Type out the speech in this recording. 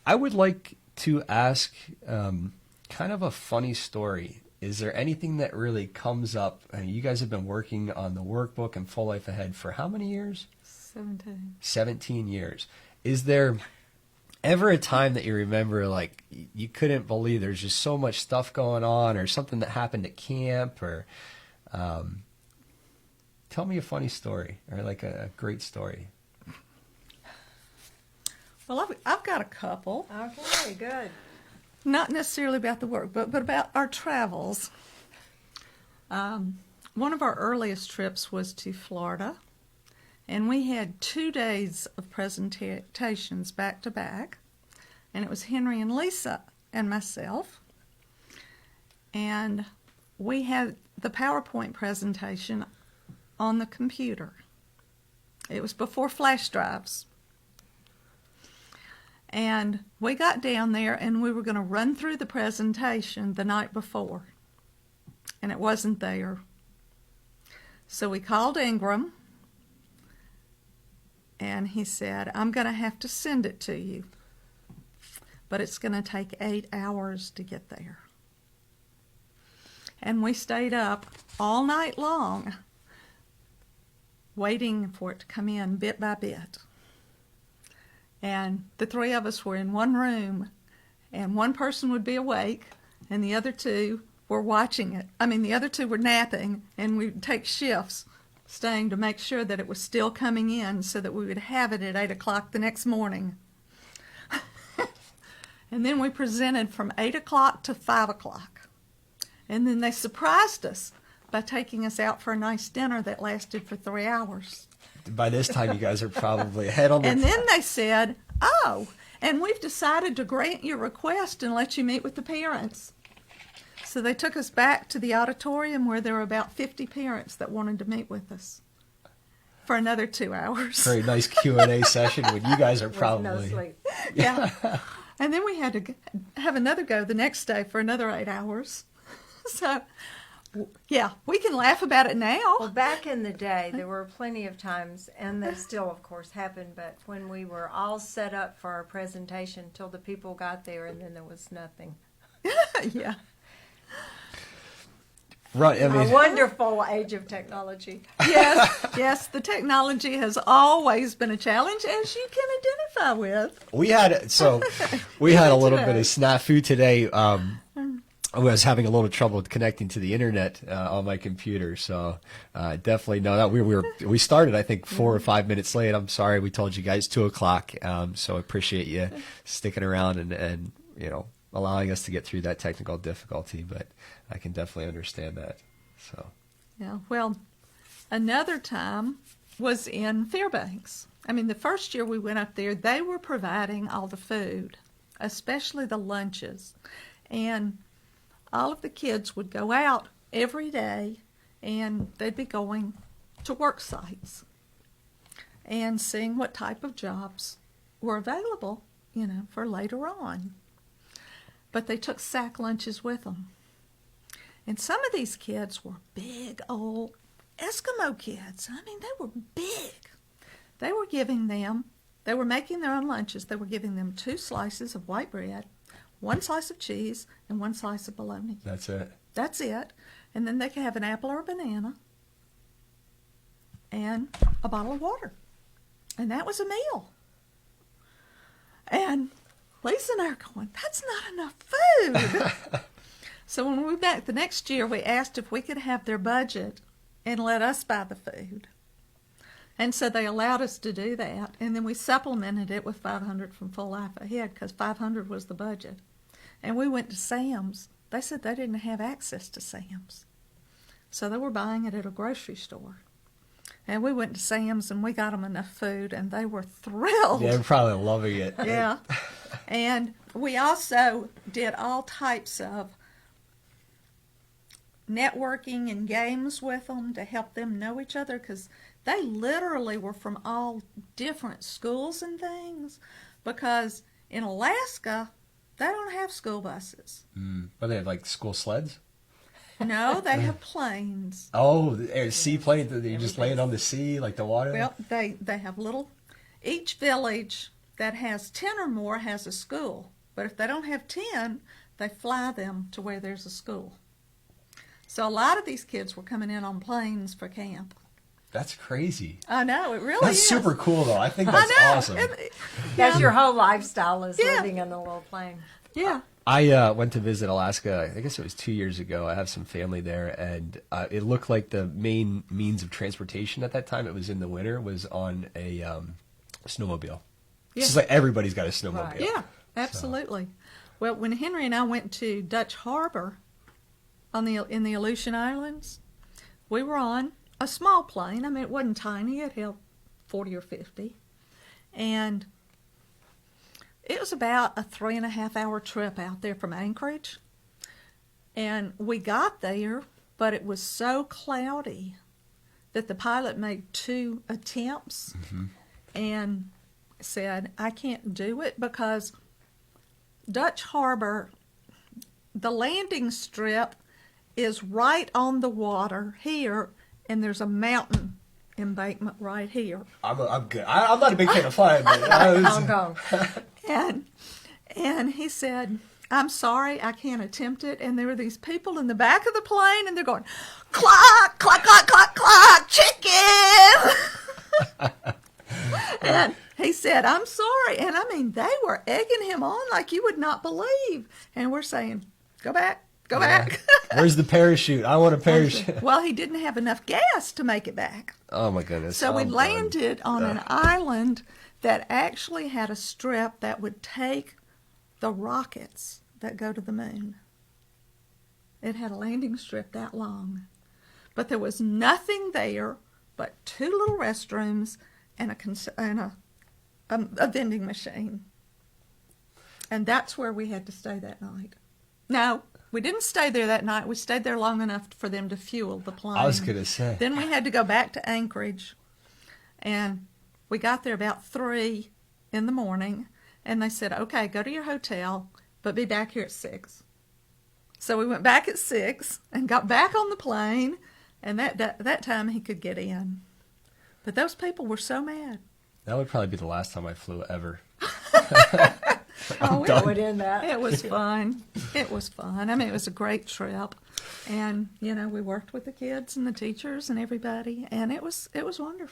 I would like to ask kind of a funny story. Is there anything that really comes up? You guys have been working on the workbook and Full Life Ahead for how many years? 17. 17 years. Is there ever a time that you remember, like, you couldn't believe there's just so much stuff going on, or something that happened at camp, or tell me a funny story, or like a great story. Well, I've got a couple. Okay, good. Not necessarily about the work, but about our travels. One of our earliest trips was to Florida, and we had 2 days of presentations back to back, and it was Henry and Lisa and myself, and we had the PowerPoint presentation on the computer. It was before flash drives. And we got down there and we were going to run through the presentation the night before. And it wasn't there. So we called Ingram. And he said, I'm going to have to send it to you. But it's going to take 8 hours to get there. And we stayed up all night long waiting for it to come in bit by bit. And the 3 of us were in one room, and one person would be awake, and the other 2 were watching it. I mean, the other 2 were napping, and we'd take shifts, staying to make sure that it was still coming in so that we would have it at 8 o'clock the next morning. And then we presented from 8 o'clock to 5 o'clock. And then they surprised us by taking us out for a nice dinner that lasted for 3 hours. By this time, you guys are probably ahead on the... And then they said, oh, and we've decided to grant your request and let you meet with the parents. So they took us back to the auditorium where there were about 50 parents that wanted to meet with us for another 2 hours. Very nice Q&A session when you guys are probably... With no sleep. Yeah. And then we had to have another go the next day for another 8 hours. So... yeah, we can laugh about it now. Well, back in the day, there were plenty of times, and they still, of course, happen, but when we were all set up for our presentation till the people got there, and then there was nothing. Yeah. Right, I mean... A wonderful age of technology. Yes, the technology has always been a challenge, as you can identify with. We had a little bit of snafu today. I was having a little trouble with connecting to the internet on my computer, so definitely know that we started, I think, 4 or 5 minutes late. I'm sorry, we told you guys 2 o'clock. So I appreciate you sticking around and allowing us to get through that technical difficulty. But I can definitely understand that. So yeah, well, another time was in Fairbanks. I mean, the first year we went up there, they were providing all the food, especially the lunches, and all of the kids would go out every day, and they'd be going to work sites and seeing what type of jobs were available, for later on. But they took sack lunches with them. And some of these kids were big old Eskimo kids. I mean, they were big. They were making their own lunches. They were giving them 2 slices of white bread, 1 slice of cheese, and 1 slice of bologna. that's it. That's it. And then they could have an apple or a banana and a bottle of water. And that was a meal. And Lisa and I are going, that's not enough food. So when we went back the next year, we asked if we could have their budget and let us buy the food. And so they allowed us to do that. And then we supplemented it with $500 from Full Life Ahead because $500 was the budget. And we went to Sam's. They said they didn't have access to Sam's. So they were buying it at a grocery store. And we went to Sam's and we got them enough food and they were thrilled. Yeah, they're probably loving it. Yeah. And we also did all types of networking and games with them to help them know each other because they literally were from all different schools and things because in Alaska, they don't have school buses. But they have like school sleds? No, they have planes. Oh, seaplane. You're just laying on the sea, like the water? Well, they have each village that has 10 or more has a school. But if they don't have 10, they fly them to where there's a school. So a lot of these kids were coming in on planes for camp. That's crazy. I know, it really That's is. super cool, though. I think I that's know. awesome. That's your whole lifestyle is Yeah. living in a little plane. Yeah. I went to visit Alaska, I guess it was 2 years ago. I have some family there, and it looked like the main means of transportation at that time, it was in the winter, was on a snowmobile. It's just like everybody's got a snowmobile. Right. Yeah, absolutely. Well, when Henry and I went to Dutch Harbor in the Aleutian Islands, we were on a small plane. I mean, it wasn't tiny. It held 40 or 50. And it was about a 3.5-hour trip out there from Anchorage. And we got there, but it was so cloudy that the pilot made 2 attempts and said, I can't do it because Dutch Harbor, the landing strip is right on the water here, and there's a mountain embankment right here. I'm good. I'm not a big fan of flying, but Hong Kong. And he said, I'm sorry, I can't attempt it. And there were these people in the back of the plane, and they're going, cluck, cluck, cluck, cluck, cluck, chicken. And he said, I'm sorry. And I mean, they were egging him on like you would not believe. And we're saying, go back, go back. Where's the parachute? I want a parachute. Well, he didn't have enough gas to make it back. Oh, my goodness. So we I'm done. landed on an island that actually had a strip that would take the rockets that go to the moon. It had a landing strip that long. But there was nothing there but 2 little restrooms and a vending machine. And that's where we had to stay that night. No, we didn't stay there that night. We stayed there long enough for them to fuel the plane. I was going to say. Then we had to go back to Anchorage, and we got there about 3 in the morning, and they said, okay, go to your hotel, but be back here at 6. So we went back at 6 and got back on the plane, and that time he could get in. But those people were so mad. That would probably be the last time I flew ever. Oh, I would end that. it was fun. It was fun. I mean, it was a great trip. And, we worked with the kids and the teachers and everybody, and it was wonderful.